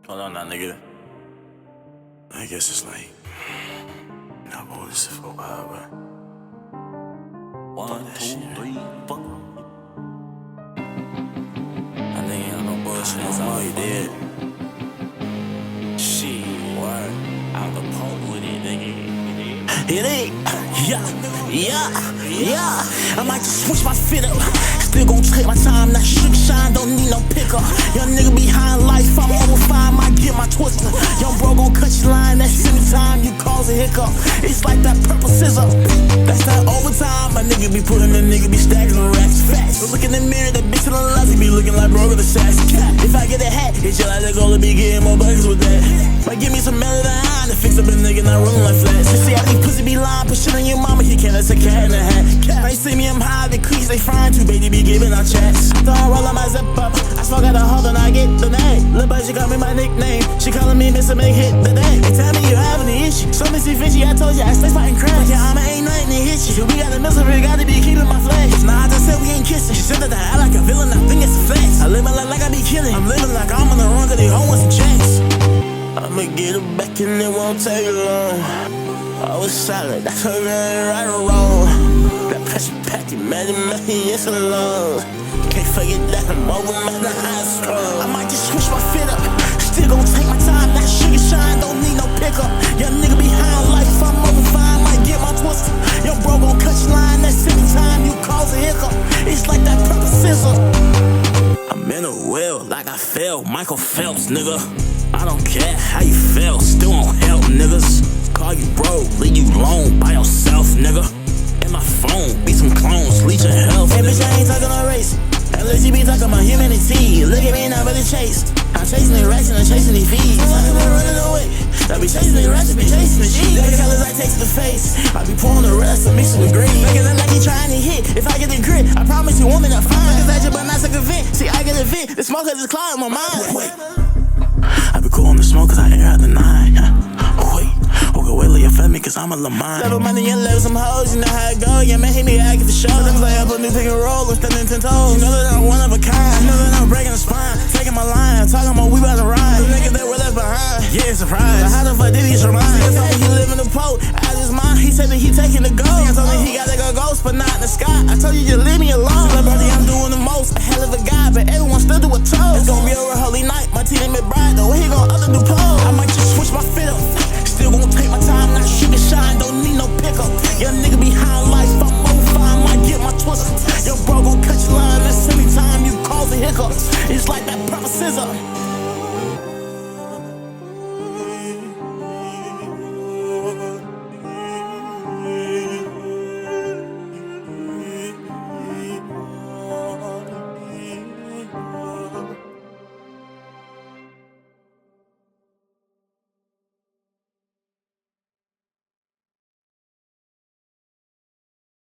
Hold on now, nigga. I guess it's like, nah, boy, this is for PABA. 1, 2, 3, 4. I think ain't no bullshit. I know he did. Shit, Word. out the pole with it, nigga. It ain't, yeah. I might just switch my fit up. Still gon' take my time, not shook shine, don't need no pickup. Young nigga behind life, I'm over 5, might get my twister. Young bro gon' cut your line, that same time you cause a hiccup. It's like that purple scissor, that's that overtime. My nigga be putting the nigga be stacking the racks fast. Look in the mirror, that bitch in the lobby be looking like bro with a sass cat. If I get a hat, it's just like they gonna be getting more buckets with that. Might give me some meladine to fix up a nigga not rolling like flats. You see how these pussy be lying, pushing on your mama, he can't, that's a cat in a hat. They see me, I'm high, the crease, they frying too, baby, be giving out chats. After I roll on my zip up, I smoke out the hold and I get the name. Lil' buddy, she call me my nickname. She calling me Mr. Make Hit the day. They tell me you having the issue. So Missy Fishy, I told you I stay fighting crap. Like your armor ain't nothing to hit you. We got a misery, gotta be keeping my flesh. Nah, I just said we ain't kissing. She said that I act like a villain, I think it's a flex. I live my life like I be killing. I'm living like I'm on the run, cause they home with some checks. I'ma get it back and it won't take long. I was silent, that's her right or wrong. That pressure pack, imagine me, it's alone. Can't forget that I'm over, man, I'm strong. I might just switch my fit up. Still gon' take my time, that sugar shine, don't need no pickup. Young nigga behind life, I'm over 5, might get my twister. Young bro gon' cut your line, that same time you cause a hiccup. It's like that purple scissor. I'm in a well, like I fell, Michael Phelps, nigga. I don't care how you feel, still won't help, niggas. Call you bro, leave you alone by yourself, nigga. And my phone, be some clones, leech your health. Hey, bitch, I ain't talking no race. Unless you be talking about humanity. Look at me and I'm really chase. I'm chasing the racks and I'm chasing the fees. I'm running away. I be chasing the racks, I be chasing the cheese. The colors I take to the face. I be pouring the rest and mixing with green. Making it like he trying to hit. If I get the grit, I promise you woman I'm fine. Cause that but not like a vent. See, I get a vent. The smoke has just clogged my mind. Wait. I be cool on the smoke cause I air out the 9. Wait, let you fed me cause I'm a Lamont. Level money and level some hoes, you know how it go. Yeah, man, hit me acting for show. Them like I put new pick and roll, I'm standing 10 toes. You know that I'm one of a kind. You know that I'm breaking the spine, taking my line, talking about we about to ride. The niggas that were left behind, yeah, surprise. But how the fuck did he survive? He told me he live in the pole, out his mind. He said that he taking the gold. I told me he gotta go ghost, but not in the sky. I told you just leave me alone. So, brother, I'm doing the most, a hell of a guy, but everyone still do a toe. It's gonna be a real holy night, my team ain't bride though. What he gon' other do pole? I might just switch my fit up. Still gon' take my time, not sugar shine, don't need no pickup. Young nigga behind life, I'm over 5, might get my twister. Yo bro gon' cut your line, that's any time you cause a hiccup. It's like that purple scissor.